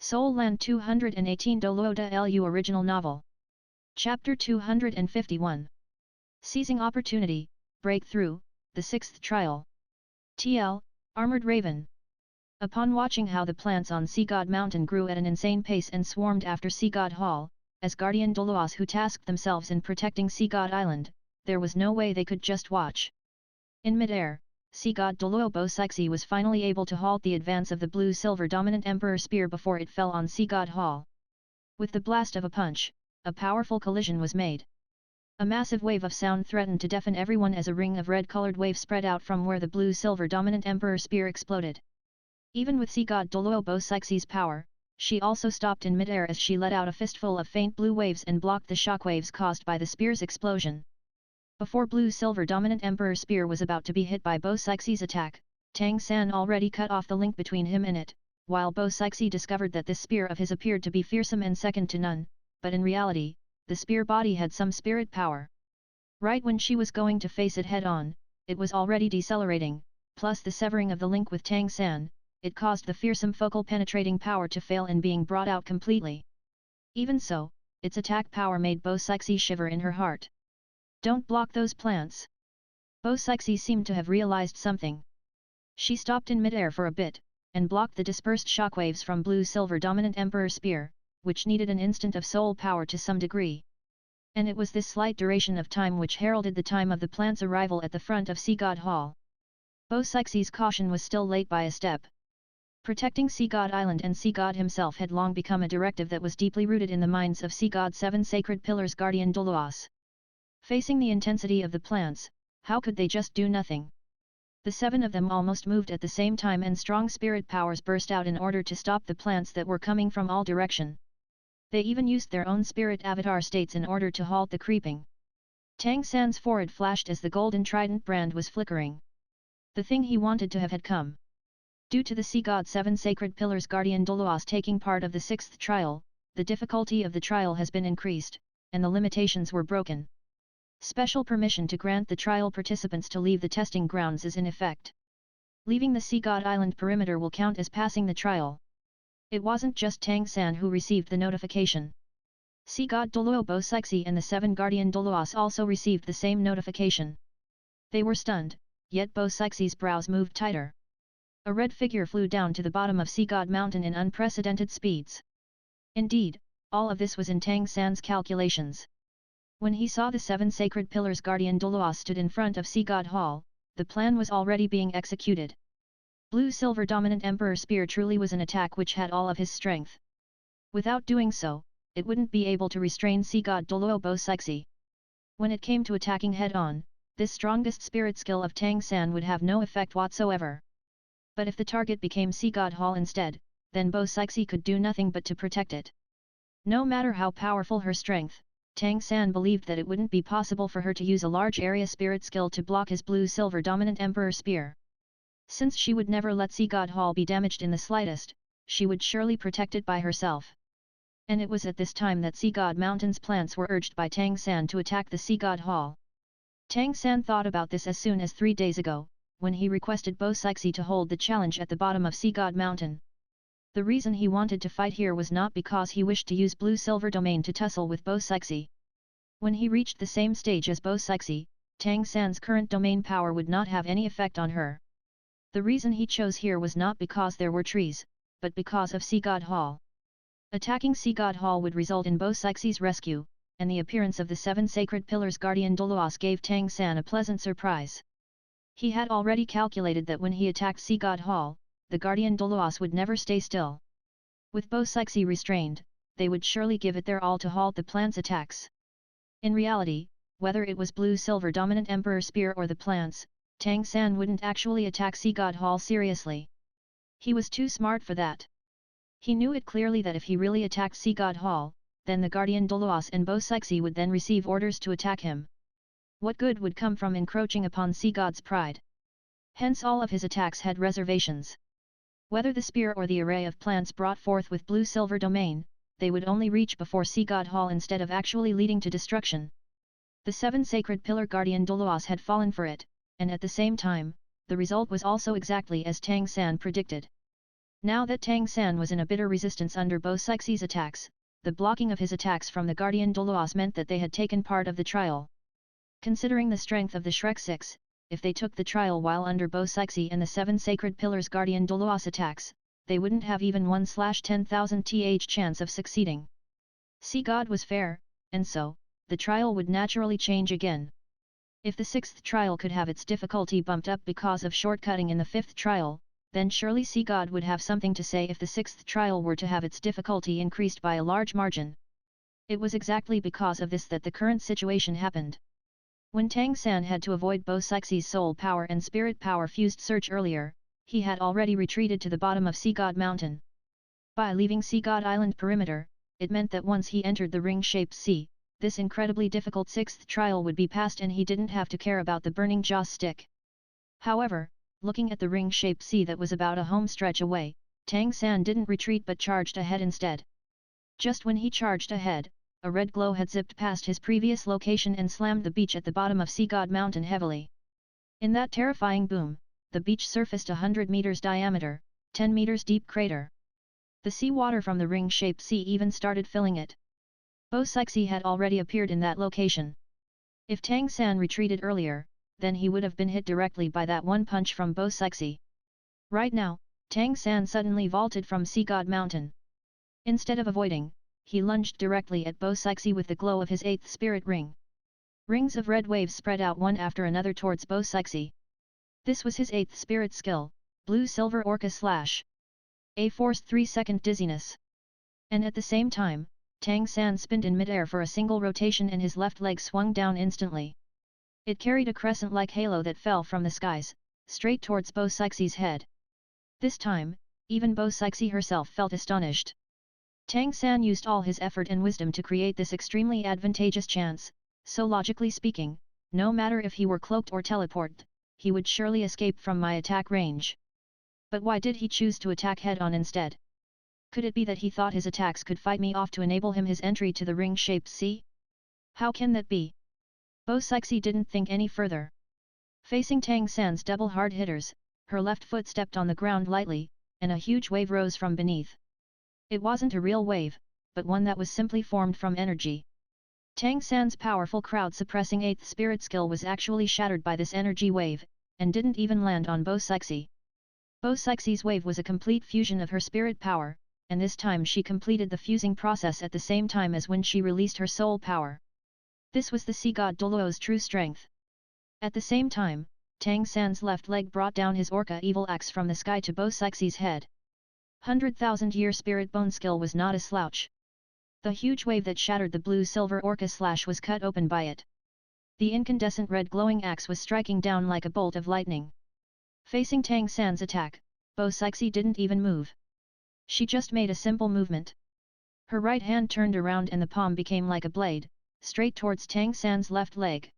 Seoul Land 218 DouLuo DaLu Original Novel. Chapter 251. Seizing Opportunity, Breakthrough, the Sixth Trial. TL, Armored Raven. Upon watching how the plants on Sea God Mountain grew at an insane pace and swarmed after Sea God Hall, as guardian DouLuos who tasked themselves in protecting Sea God Island, there was no way they could just watch. In mid-air, Sea God DouLuo Bosixi was finally able to halt the advance of the blue-silver dominant Emperor Spear before it fell on Sea God Hall. With the blast of a punch, a powerful collision was made. A massive wave of sound threatened to deafen everyone as a ring of red-colored wave spread out from where the blue-silver dominant Emperor Spear exploded. Even with Sea God DouLuo Bosixi's power, she also stopped in mid-air as she let out a fistful of faint blue waves and blocked the shockwaves caused by the spear's explosion. Before blue-silver dominant Emperor Spear was about to be hit by Bosixi's attack, Tang San already cut off the link between him and it, while Bosixi discovered that this spear of his appeared to be fearsome and second to none, but in reality, the spear body had some spirit power. Right when she was going to face it head-on, it was already decelerating, plus the severing of the link with Tang San, it caused the fearsome focal penetrating power to fail in being brought out completely. Even so, its attack power made Bosixi shiver in her heart. Don't block those plants. Bosixi seemed to have realized something. She stopped in mid-air for a bit, and blocked the dispersed shockwaves from blue-silver dominant Emperor Spear, which needed an instant of soul power to some degree. And it was this slight duration of time which heralded the time of the plant's arrival at the front of Sea God Hall. Bosixi's caution was still late by a step. Protecting Sea God Island and Sea God himself had long become a directive that was deeply rooted in the minds of Sea God's 7 sacred pillars guardian DouLuos. Facing the intensity of the plants, how could they just do nothing? The 7 of them almost moved at the same time and strong spirit powers burst out in order to stop the plants that were coming from all direction. They even used their own spirit avatar states in order to halt the creeping. Tang San's forehead flashed as the golden trident brand was flickering. The thing he wanted to have had come. Due to the Sea God's 7 sacred pillars guardian DouLuos taking part of the 6th trial, the difficulty of the trial has been increased, and the limitations were broken. Special permission to grant the trial participants to leave the testing grounds is in effect. Leaving the Sea God Island perimeter will count as passing the trial. It wasn't just Tang San who received the notification. Sea God DouLuo Bosixi and the 7 guardian DouLuos also received the same notification. They were stunned, yet Bosixi's brows moved tighter. A red figure flew down to the bottom of Sea God Mountain in unprecedented speeds. Indeed, all of this was in Tang San's calculations. When he saw the 7 sacred pillars guardian DouLuos stood in front of Sea God Hall, the plan was already being executed. Blue-silver dominant Emperor Spear truly was an attack which had all of his strength. Without doing so, it wouldn't be able to restrain Sea God DouLuo Bosixi. When it came to attacking head-on, this strongest spirit skill of Tang San would have no effect whatsoever. But if the target became Sea God Hall instead, then Bosixi could do nothing but to protect it. No matter how powerful her strength, Tang San believed that it wouldn't be possible for her to use a large area spirit skill to block his blue-silver dominant Emperor Spear. Since she would never let Sea God Hall be damaged in the slightest, she would surely protect it by herself. And it was at this time that Sea God Mountain's plants were urged by Tang San to attack the Sea God Hall. Tang San thought about this as soon as 3 days ago, when he requested Bosixi to hold the challenge at the bottom of Sea God Mountain. The reason he wanted to fight here was not because he wished to use blue-silver domain to tussle with Bosixi. When he reached the same stage as Bosixi, Tang San's current domain power would not have any effect on her. The reason he chose here was not because there were trees, but because of Sea God Hall. Attacking Sea God Hall would result in Bosixi's rescue, and the appearance of the 7 sacred pillars guardian DouLuos gave Tang San a pleasant surprise. He had already calculated that when he attacked Sea God Hall, the guardian DouLuos would never stay still. With Bosixi restrained, they would surely give it their all to halt the plant's attacks. In reality, whether it was blue-silver dominant Emperor Spear or the plants, Tang San wouldn't actually attack Sea God Hall seriously. He was too smart for that. He knew it clearly that if he really attacked Sea God Hall, then the guardian DouLuos and Bosixi would then receive orders to attack him. What good would come from encroaching upon Sea God's pride? Hence all of his attacks had reservations. Whether the spear or the array of plants brought forth with blue-silver domain, they would only reach before Sea God Hall instead of actually leading to destruction. The 7 sacred pillar guardian DouLuos had fallen for it, and at the same time, the result was also exactly as Tang San predicted. Now that Tang San was in a bitter resistance under Bo Sixi's attacks, the blocking of his attacks from the Guardian DouLuos meant that they had taken part of the trial. Considering the strength of the Shrek 6, if they took the trial while under Bo Sixi and the 7 Sacred Pillars Guardian DouLuos attacks, they wouldn't have even 1/10,000th chance of succeeding. Sea God was fair, and so, the trial would naturally change again. If the 6th trial could have its difficulty bumped up because of shortcutting in the 5th trial, then surely Sea God would have something to say if the 6th trial were to have its difficulty increased by a large margin. It was exactly because of this that the current situation happened. When Tang San had to avoid Bo Sixi's soul power and spirit power fused search earlier, he had already retreated to the bottom of Sea God Mountain. By leaving Sea God Island perimeter, it meant that once he entered the ring-shaped sea, this incredibly difficult 6th trial would be passed and he didn't have to care about the burning jaw stick. However, looking at the ring-shaped sea that was about a home stretch away, Tang San didn't retreat but charged ahead instead. Just when he charged ahead, a red glow had zipped past his previous location and slammed the beach at the bottom of Sea God Mountain heavily. In that terrifying boom, the beach surfaced 100 meters diameter, 10 meters deep crater. The seawater from the ring-shaped sea even started filling it. Bo Sixi had already appeared in that location. If Tang San retreated earlier, then he would have been hit directly by that one punch from Bo Sixi. Right now, Tang San suddenly vaulted from Sea God Mountain. Instead of avoiding, he lunged directly at Bo Sixi with the glow of his 8th spirit ring. Rings of red waves spread out one after another towards Bo Sixi. This was his 8th spirit skill, Blue Silver Orca Slash. A forced 3-second dizziness. And at the same time, Tang San spinned in midair for a single rotation and his left leg swung down instantly. It carried a crescent-like halo that fell from the skies, straight towards Bo Sixi's head. This time, even Bo Sixi herself felt astonished. Tang San used all his effort and wisdom to create this extremely advantageous chance, so logically speaking, no matter if he were cloaked or teleported, he would surely escape from my attack range. But why did he choose to attack head-on instead? Could it be that he thought his attacks could fight me off to enable him his entry to the ring-shaped sea? How can that be? Bo Sixi didn't think any further. Facing Tang San's double hard hitters, her left foot stepped on the ground lightly, and a huge wave rose from beneath. It wasn't a real wave, but one that was simply formed from energy. Tang San's powerful crowd-suppressing 8th spirit skill was actually shattered by this energy wave, and didn't even land on Bo Sixi. Bo Sixi's wave was a complete fusion of her spirit power, and this time she completed the fusing process at the same time as when she released her soul power. This was the Sea God DouLuo's true strength. At the same time, Tang San's left leg brought down his Orca Evil Axe from the sky to Bo Sixi's head. 100,000-year spirit bone skill was not a slouch. The huge wave that shattered the blue-silver Orca Slash was cut open by it. The incandescent red glowing axe was striking down like a bolt of lightning. Facing Tang San's attack, Bo Sixi didn't even move. She just made a simple movement. Her right hand turned around and the palm became like a blade, straight towards Tang San's left leg.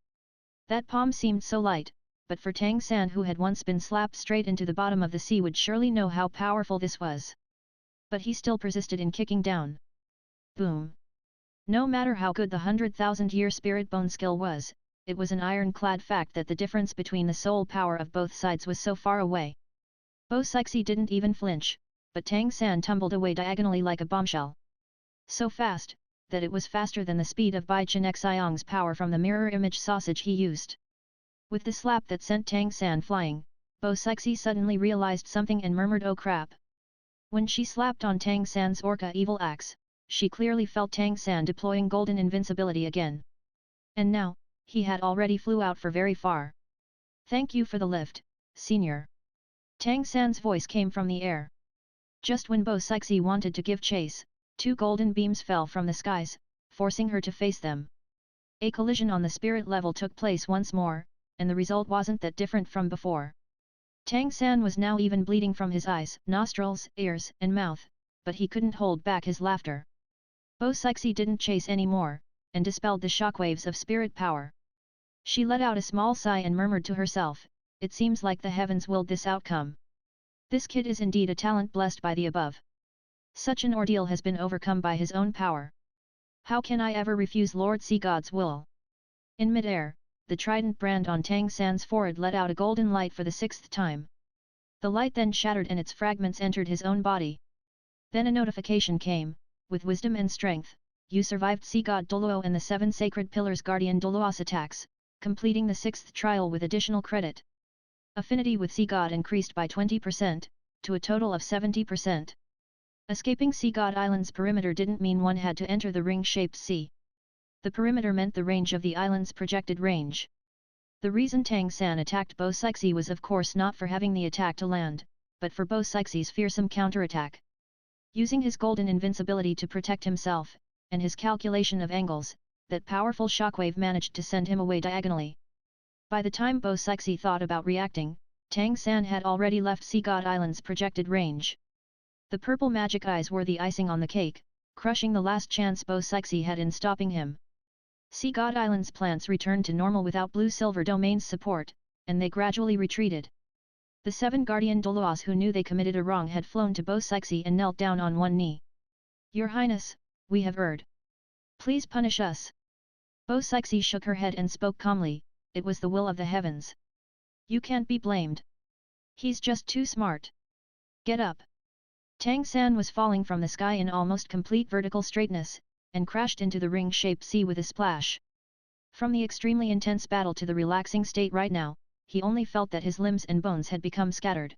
That palm seemed so light, but for Tang San who had once been slapped straight into the bottom of the sea would surely know how powerful this was. But he still persisted in kicking down. Boom! No matter how good the 100,000-year spirit bone skill was, it was an ironclad fact that the difference between the soul power of both sides was so far away. Bo Sixi didn't even flinch, but Tang San tumbled away diagonally like a bombshell. So fast, that it was faster than the speed of Bai Chen Xiong's power from the mirror image sausage he used. With the slap that sent Tang San flying, Bo Sixi suddenly realized something and murmured "Oh crap." When she slapped on Tang San's Orca Evil Axe, she clearly felt Tang San deploying golden invincibility again. And now, he had already flew out for very far. "Thank you for the lift, senior." Tang San's voice came from the air. Just when Bo Sixi wanted to give chase, 2 golden beams fell from the skies, forcing her to face them. A collision on the spirit level took place once more, and the result wasn't that different from before. Tang San was now even bleeding from his eyes, nostrils, ears, and mouth, but he couldn't hold back his laughter. Bo Sixi didn't chase anymore, and dispelled the shockwaves of spirit power. She let out a small sigh and murmured to herself, "It seems like the heavens willed this outcome. This kid is indeed a talent blessed by the above. Such an ordeal has been overcome by his own power. How can I ever refuse Lord Sea God's will?" In mid-air, the trident brand on Tang San's forehead let out a golden light for the 6th time. The light then shattered and its fragments entered his own body. Then a notification came, with wisdom and strength, you survived Sea God DouLuo and the 7 Sacred Pillars Guardian DouLuo's attacks, completing the 6th trial with additional credit. Affinity with Sea God increased by 20%, to a total of 70%. Escaping Sea God Island's perimeter didn't mean one had to enter the ring-shaped sea. The perimeter meant the range of the island's projected range. The reason Tang San attacked Bo Sixi was of course not for having the attack to land, but for Bo Sixi's fearsome counterattack. Using his golden invincibility to protect himself, and his calculation of angles, that powerful shockwave managed to send him away diagonally. By the time Bo Sixi thought about reacting, Tang San had already left Sea God Island's projected range. The purple magic eyes were the icing on the cake, crushing the last chance Bo Sixi had in stopping him. Sea God Island's plants returned to normal without Blue-Silver Domain's support, and they gradually retreated. The 7 Guardian DouLuos who knew they committed a wrong had flown to Bo Sixi and knelt down on one knee. Your Highness, we have erred. Please punish us. Bo Sixi shook her head and spoke calmly, it was the will of the heavens. You can't be blamed. He's just too smart. Get up. Tang San was falling from the sky in almost complete vertical straightness, and crashed into the ring-shaped sea with a splash. From the extremely intense battle to the relaxing state right now, he only felt that his limbs and bones had become scattered.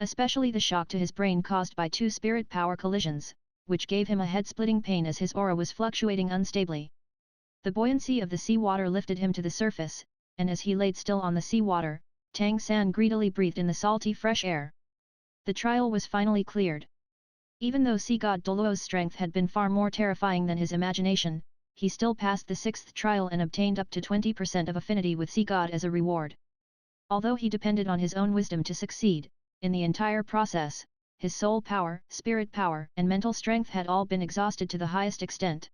Especially the shock to his brain caused by 2 spirit power collisions, which gave him a head-splitting pain as his aura was fluctuating unstably. The buoyancy of the sea water lifted him to the surface, and as he laid still on the sea water, Tang San greedily breathed in the salty fresh air. The trial was finally cleared. Even though Sea God DouLuo's strength had been far more terrifying than his imagination, he still passed the 6th trial and obtained up to 20% of affinity with Sea God as a reward. Although he depended on his own wisdom to succeed, in the entire process, his soul power, spirit power, and mental strength had all been exhausted to the highest extent.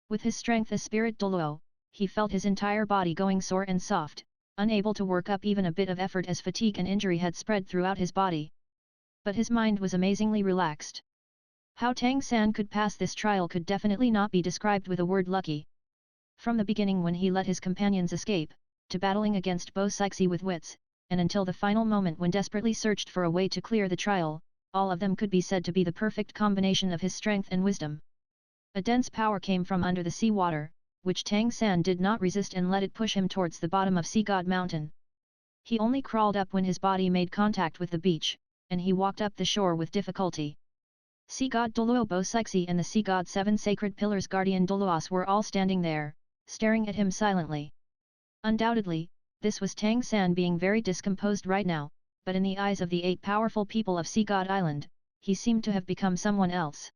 With his strength as Spirit DouLuo, he felt his entire body going sore and soft, unable to work up even a bit of effort as fatigue and injury had spread throughout his body. But his mind was amazingly relaxed. How Tang San could pass this trial could definitely not be described with a word lucky. From the beginning when he let his companions escape, to battling against Bo Sixi with wits, and until the final moment when desperately searched for a way to clear the trial, all of them could be said to be the perfect combination of his strength and wisdom. A dense power came from under the sea water, which Tang San did not resist and let it push him towards the bottom of Sea God Mountain. He only crawled up when his body made contact with the beach, and he walked up the shore with difficulty. Sea God DouLuo Bo Sixi and the Sea God 7 Sacred Pillars Guardian DouLuos were all standing there, staring at him silently. Undoubtedly, this was Tang San being very discomposed right now, but in the eyes of the 8 powerful people of Sea God Island, he seemed to have become someone else.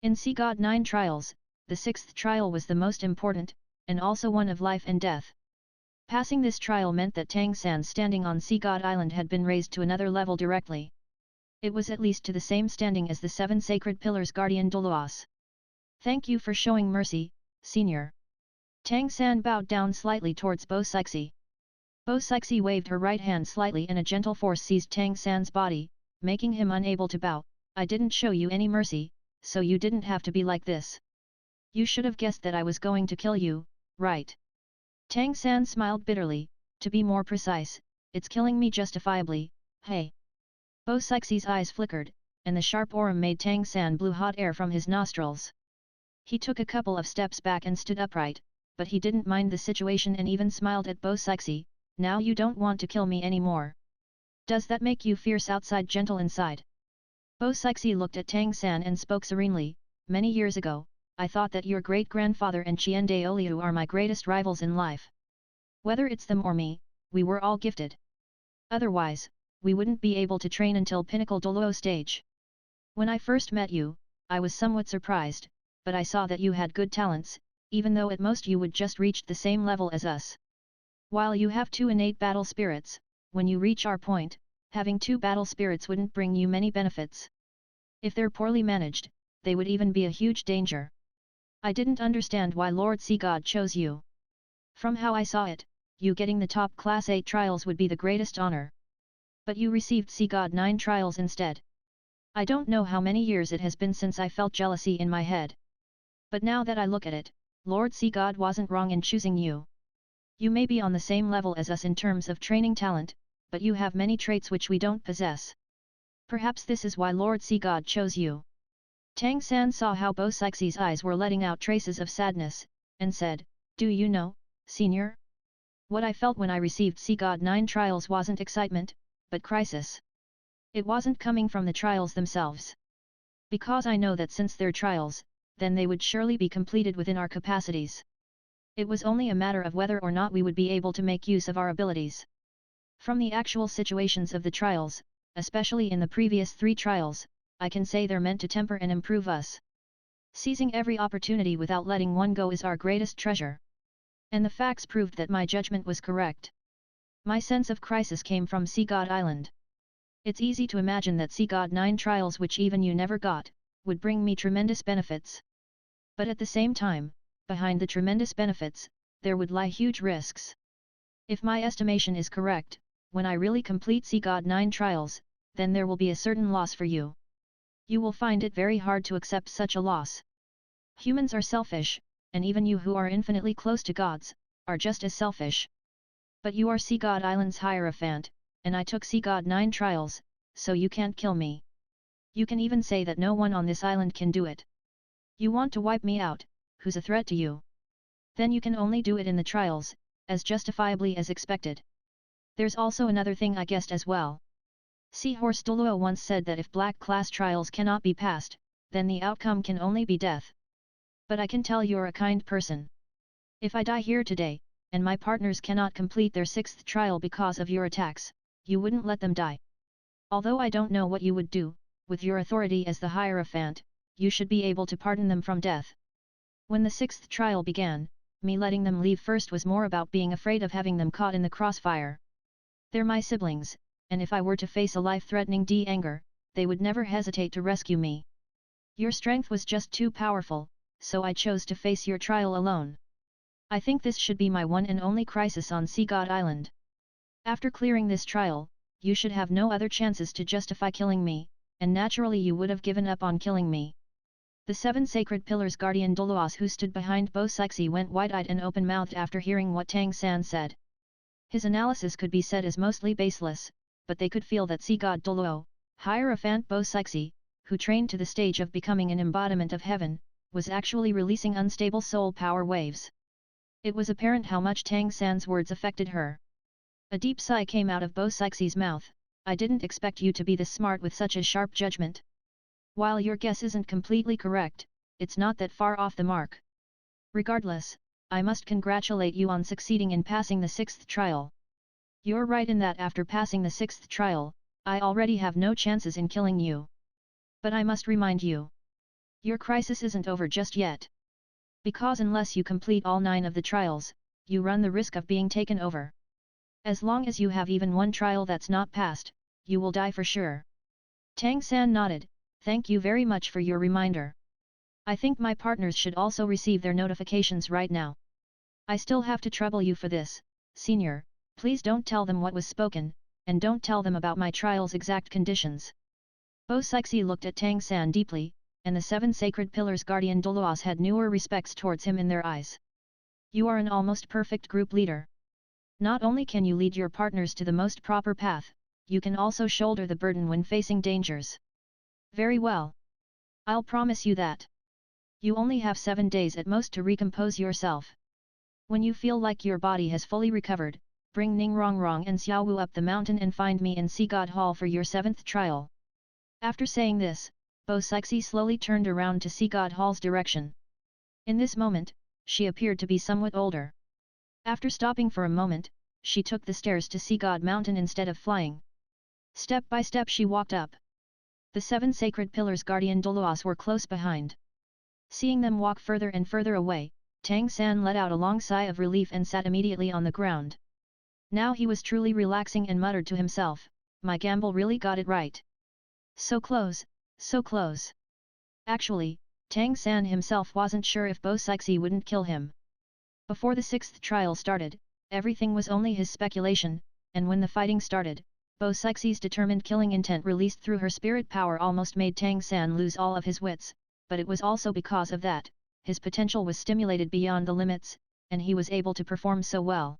In Sea God 9 trials, the 6th trial was the most important, and also one of life and death. Passing this trial meant that Tang San's standing on Sea God Island had been raised to another level directly. It was at least to the same standing as the 7 Sacred Pillars Guardian DouLuos. Thank you for showing mercy, Senior. Tang San bowed down slightly towards Bo Sixi. Bo Sixi waved her right hand slightly and a gentle force seized Tang San's body, making him unable to bow. I didn't show you any mercy, so you didn't have to be like this. You should have guessed that I was going to kill you, right? Tang San smiled bitterly, to be more precise, it's killing me justifiably, hey. Bo Sixi's eyes flickered, and the sharp aura made Tang San blew hot air from his nostrils. He took a couple of steps back and stood upright, but he didn't mind the situation and even smiled at Bo Sixi. Now you don't want to kill me anymore. Does that make you fierce outside gentle inside? Bo Sixi looked at Tang San and spoke serenely, many years ago, I thought that your great-grandfather and Qian DouLuo are my greatest rivals in life. Whether it's them or me, we were all gifted. Otherwise, we wouldn't be able to train until Pinnacle DouLuo stage. When I first met you, I was somewhat surprised, but I saw that you had good talents, even though at most you would just reach the same level as us. While you have 2 innate battle spirits, when you reach our point, having 2 battle spirits wouldn't bring you many benefits. If they're poorly managed, they would even be a huge danger. I didn't understand why Lord Sea God chose you. From how I saw it, you getting the top class 8 trials would be the greatest honor. But you received Sea God 9 trials instead. I don't know how many years it has been since I felt jealousy in my head. But now that I look at it, Lord Sea God wasn't wrong in choosing you. You may be on the same level as us in terms of training talent, but you have many traits which we don't possess. Perhaps this is why Lord Sea God chose you. Tang San saw how Bo Sixi's eyes were letting out traces of sadness, and said, "Do you know, senior? What I felt when I received Sea God 9 trials wasn't excitement, but crisis. It wasn't coming from the trials themselves. Because I know that since they're trials, then they would surely be completed within our capacities. It was only a matter of whether or not we would be able to make use of our abilities. From the actual situations of the trials, especially in the previous 3 trials, I can say they're meant to temper and improve us. Seizing every opportunity without letting one go is our greatest treasure. And the facts proved that my judgment was correct. My sense of crisis came from Sea God Island. It's easy to imagine that Sea God 9 trials which even you never got, would bring me tremendous benefits. But at the same time, behind the tremendous benefits, there would lie huge risks. If my estimation is correct, when I really complete Sea God 9 trials, then there will be a certain loss for you. You will find it very hard to accept such a loss. Humans are selfish, and even you who are infinitely close to gods, are just as selfish. But you are Sea God Island's Hierophant, and I took Sea God 9 trials, so you can't kill me. You can even say that no one on this island can do it. You want to wipe me out, who's a threat to you? Then you can only do it in the trials, as justifiably as expected. There's also another thing I guessed as well. Seahorse DouLuo once said that if black class trials cannot be passed, then the outcome can only be death. But I can tell you're a kind person. If I die here today, and my partners cannot complete their 6th trial because of your attacks, you wouldn't let them die. Although I don't know what you would do, with your authority as the Hierophant, you should be able to pardon them from death. When the 6th trial began, me letting them leave first was more about being afraid of having them caught in the crossfire. They're my siblings, and if I were to face a life-threatening anger, they would never hesitate to rescue me. Your strength was just too powerful, so I chose to face your trial alone. I think this should be my one and only crisis on Sea God Island. After clearing this trial, you should have no other chances to justify killing me, and naturally you would have given up on killing me. The 7 Sacred Pillars Guardian DouLuo who stood behind Bo Sixi went wide-eyed and open-mouthed after hearing what Tang San said. His analysis could be said as mostly baseless, but they could feel that Sea God DouLuo, Hierophant Bo Sixi, who trained to the stage of becoming an embodiment of heaven, was actually releasing unstable soul power waves. It was apparent how much Tang San's words affected her. A deep sigh came out of Bo Sixi's mouth. I didn't expect you to be this smart with such a sharp judgment. While your guess isn't completely correct, it's not that far off the mark. Regardless, I must congratulate you on succeeding in passing the 6th trial. You're right in that after passing the 6th trial, I already have no chances in killing you. But I must remind you. Your crisis isn't over just yet. Because unless you complete all 9 of the trials, you run the risk of being taken over. As long as you have even one trial that's not passed, you will die for sure. Tang San nodded, thank you very much for your reminder. I think my partners should also receive their notifications right now. I still have to trouble you for this, senior, please don't tell them what was spoken, and don't tell them about my trial's exact conditions. Bo Sixi looked at Tang San deeply, and the 7 Sacred Pillars Guardian DouLuo had newer respects towards him in their eyes. You are an almost perfect group leader. Not only can you lead your partners to the most proper path, you can also shoulder the burden when facing dangers. Very well. I'll promise you that. You only have 7 days at most to recompose yourself. When you feel like your body has fully recovered, bring Ning Rongrong and Xiaowu up the mountain and find me in Sea God Hall for your 7th trial. After saying this, Bo Sixi slowly turned around to Sea God Hall's direction. In this moment, she appeared to be somewhat older. After stopping for a moment, she took the stairs to Sea God Mountain instead of flying. Step by step she walked up. The 7 Sacred Pillars Guardian DouLuo were close behind. Seeing them walk further and further away, Tang San let out a long sigh of relief and sat immediately on the ground. Now he was truly relaxing and muttered to himself, my gamble really got it right. So close, so close. Actually, Tang San himself wasn't sure if Bo Sixi wouldn't kill him. Before the 6th trial started, everything was only his speculation, and when the fighting started, Bo Sixi's determined killing intent released through her spirit power almost made Tang San lose all of his wits, but it was also because of that, his potential was stimulated beyond the limits, and he was able to perform so well.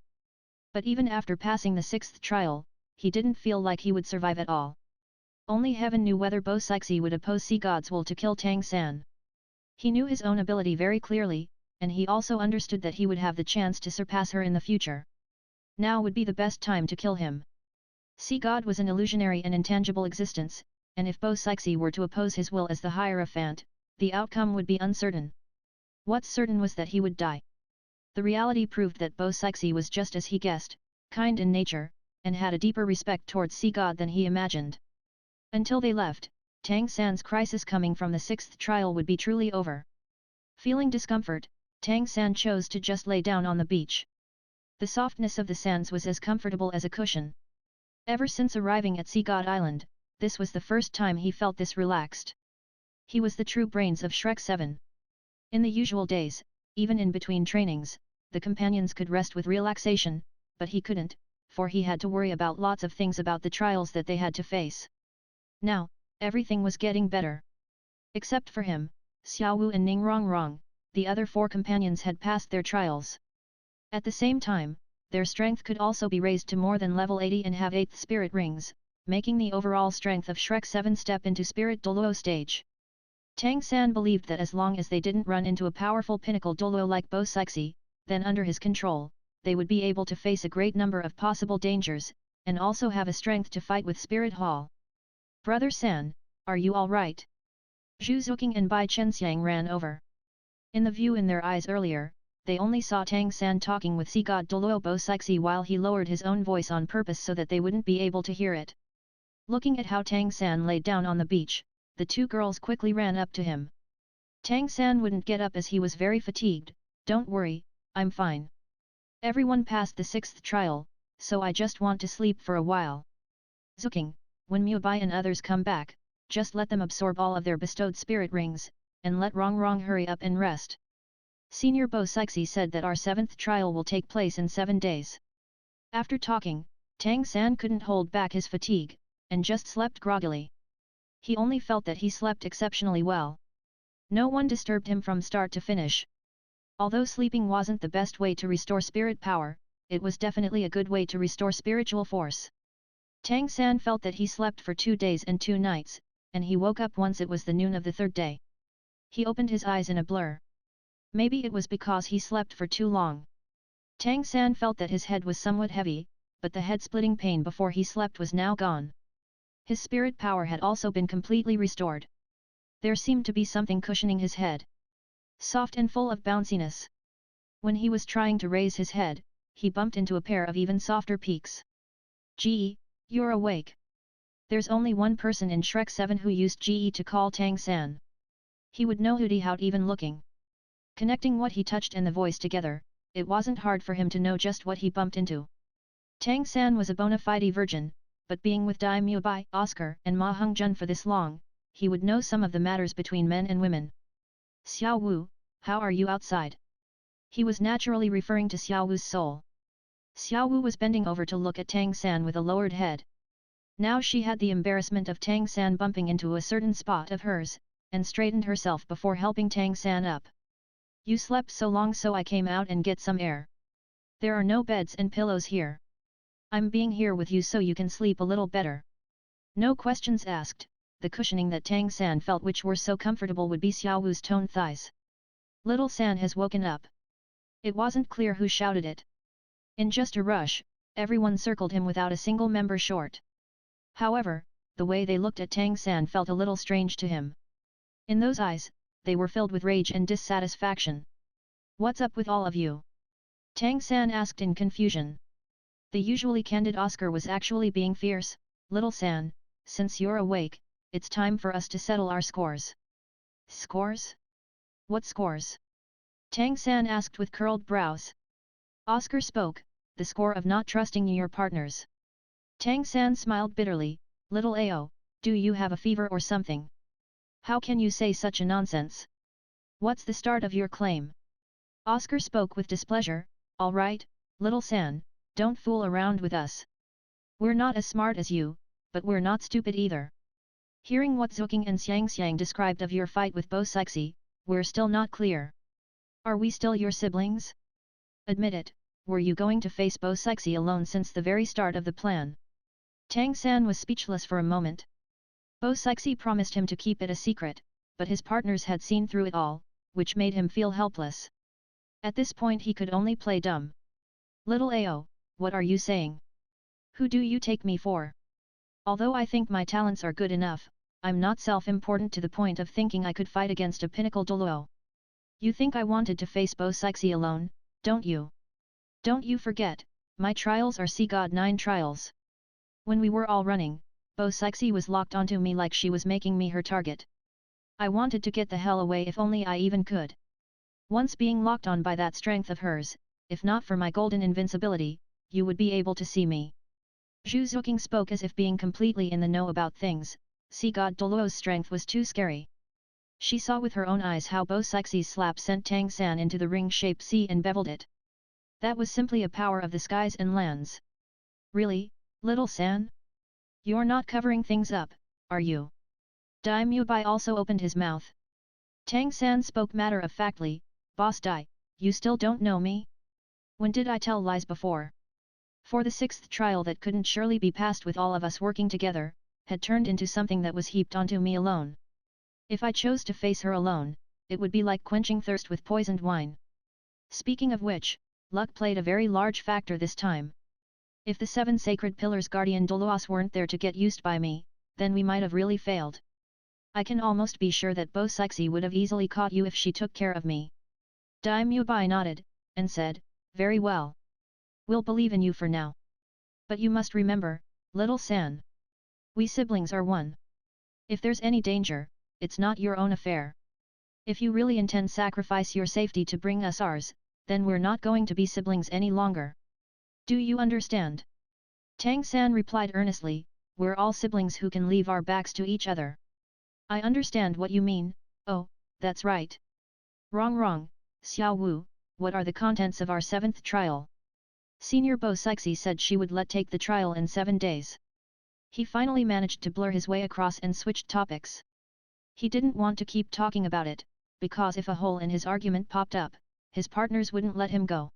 But even after passing the 6th trial, he didn't feel like he would survive at all. Only heaven knew whether Bo Sixi would oppose Sea God's will to kill Tang San. He knew his own ability very clearly, and he also understood that he would have the chance to surpass her in the future. Now would be the best time to kill him. Sea God was an illusionary and intangible existence, and if Bo Sixi were to oppose his will as the Hierophant, the outcome would be uncertain. What's certain was that he would die. The reality proved that Bo Sixi was just as he guessed, kind in nature, and had a deeper respect towards Sea God than he imagined. Until they left, Tang San's crisis coming from the sixth trial would be truly over. Feeling discomfort, Tang San chose to just lay down on the beach. The softness of the sands was as comfortable as a cushion. Ever since arriving at Sea God Island, this was the first time he felt this relaxed. He was the true brains of Shrek 7. In the usual days, even in between trainings, the companions could rest with relaxation, but he couldn't, for he had to worry about lots of things about the trials that they had to face. Now, everything was getting better. Except for him, Xiaowu and Ning Rongrong, the other four companions had passed their trials. At the same time, their strength could also be raised to more than level 80 and have 8th spirit rings, making the overall strength of Shrek 7 step into spirit DouLuo stage. Tang San believed that as long as they didn't run into a powerful pinnacle DouLuo like Bo Sixi, then under his control, they would be able to face a great number of possible dangers, and also have a strength to fight with Spirit Hall. Brother San, are you alright? Zhu Zuqing and Bai Chenxiang ran over. In the view in their eyes earlier, they only saw Tang San talking with Sea God DouLuo Bo Sixi while he lowered his own voice on purpose so that they wouldn't be able to hear it. Looking at how Tang San laid down on the beach, the two girls quickly ran up to him. Tang San wouldn't get up as he was very fatigued. Don't worry, I'm fine. Everyone passed the sixth trial, so I just want to sleep for a while. Zuqing, when Mubai and others come back, just let them absorb all of their bestowed spirit rings, and let Rongrong hurry up and rest. Senior Bo Sixi said that our seventh trial will take place in 7 days. After talking, Tang San couldn't hold back his fatigue, and just slept groggily. He only felt that he slept exceptionally well. No one disturbed him from start to finish. Although sleeping wasn't the best way to restore spirit power, it was definitely a good way to restore spiritual force. Tang San felt that he slept for 2 days and 2 nights, and he woke up once it was the noon of the 3rd day. He opened his eyes in a blur. Maybe it was because he slept for too long. Tang San felt that his head was somewhat heavy, but the head-splitting pain before he slept was now gone. His spirit power had also been completely restored. There seemed to be something cushioning his head. Soft and full of bounciness. When he was trying to raise his head, he bumped into a pair of even softer peaks. Gee, you're awake. There's only one person in Shrek 7 who used Ge to call Tang San. He would know without even looking. Connecting what he touched and the voice together, it wasn't hard for him to know just what he bumped into. Tang San was a bona fide virgin, but being with Dai Mubai, Oscar and Ma Hongjun for this long, he would know some of the matters between men and women. Xiao Wu, how are you outside? He was naturally referring to Xiao Wu's soul. Xiao Wu was bending over to look at Tang San with a lowered head. Now she had the embarrassment of Tang San bumping into a certain spot of hers, and straightened herself before helping Tang San up. You slept so long so I came out and get some air. There are no beds and pillows here. I'm being here with you so you can sleep a little better. No questions asked, the cushioning that Tang San felt which were so comfortable would be Xiao Wu's toned thighs. Little San has woken up. It wasn't clear who shouted it. In just a rush, everyone circled him without a single member short. However, the way they looked at Tang San felt a little strange to him. In those eyes, they were filled with rage and dissatisfaction. What's up with all of you? Tang San asked in confusion. The usually candid Oscar was actually being fierce. Little San, since you're awake, it's time for us to settle our scores. Scores? What scores? Tang San asked with curled brows. Oscar spoke, the score of not trusting your partners. Tang San smiled bitterly. Little Ao, do you have a fever or something? How can you say such a nonsense? What's the start of your claim? Oscar spoke with displeasure. All right, Little San, don't fool around with us. We're not as smart as you, but we're not stupid either. Hearing what Zuqing and Xiangxiang described of your fight with Bo Sixi, we're still not clear. Are we still your siblings? Admit it, were you going to face Bo Sixi alone since the very start of the plan? Tang San was speechless for a moment. Bo Sixi promised him to keep it a secret, but his partners had seen through it all, which made him feel helpless. At this point he could only play dumb. Little Ao, what are you saying? Who do you take me for? Although I think my talents are good enough, I'm not self-important to the point of thinking I could fight against a pinnacle DouLuo. You think I wanted to face Bo Sixi alone, don't you? Don't you forget, my trials are Sea God 9 trials. When we were all running, Bo Sixi was locked onto me like she was making me her target. I wanted to get the hell away if only I even could. Once being locked on by that strength of hers, if not for my golden invincibility, you would be able to see me. Zhu Zuoqing spoke as if being completely in the know about things. Sea God DouLuo's strength was too scary. She saw with her own eyes how Bo Sixi's slap sent Tang San into the ring-shaped sea and beveled it. That was simply a power of the skies and lands. Really, little San? You're not covering things up, are you? Dai Mubai also opened his mouth. Tang San spoke matter-of-factly, Boss Dai, you still don't know me? When did I tell lies before? For the 6th trial that couldn't surely be passed with all of us working together, had turned into something that was heaped onto me alone. If I chose to face her alone, it would be like quenching thirst with poisoned wine. Speaking of which, luck played a very large factor this time. If the 7 sacred pillars guardian DouLuos weren't there to get used by me, then we might have really failed. I can almost be sure that Bo Sixi would have easily caught you if she took care of me. Dai Mubai nodded, and said, very well. We'll believe in you for now. But you must remember, little San. We siblings are one. If there's any danger, it's not your own affair. If you really intend sacrifice your safety to bring us ours, then we're not going to be siblings any longer. Do you understand? Tang San replied earnestly, we're all siblings who can leave our backs to each other. I understand what you mean, oh, that's right. Wrong, Xiao Wu, what are the contents of our 7th trial? Senior Bo Sixi said she would let take the trial in 7 days. He finally managed to blur his way across and switched topics. He didn't want to keep talking about it, because if a hole in his argument popped up, his partners wouldn't let him go.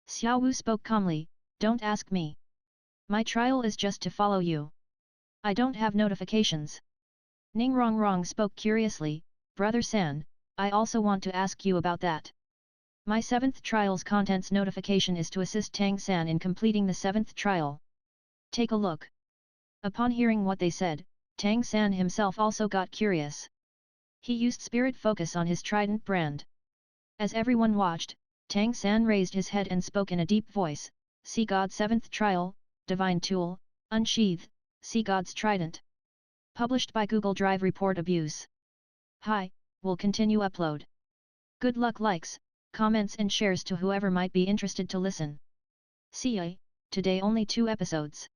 Xiao Wu spoke calmly, don't ask me. My trial is just to follow you. I don't have notifications. Ning Rongrong spoke curiously, Brother San, I also want to ask you about that. My 7th trial's contents notification is to assist Tang San in completing the 7th trial. Take a look. Upon hearing what they said, Tang San himself also got curious. He used spirit focus on his trident brand. As everyone watched, Tang San raised his head and spoke in a deep voice, See God 7th Trial, Divine Tool, Unsheath, See God's Trident. Published by Google Drive Report Abuse. Hi, we'll continue upload. Good luck, likes, comments and shares to whoever might be interested to listen. See ya, today only 2 episodes.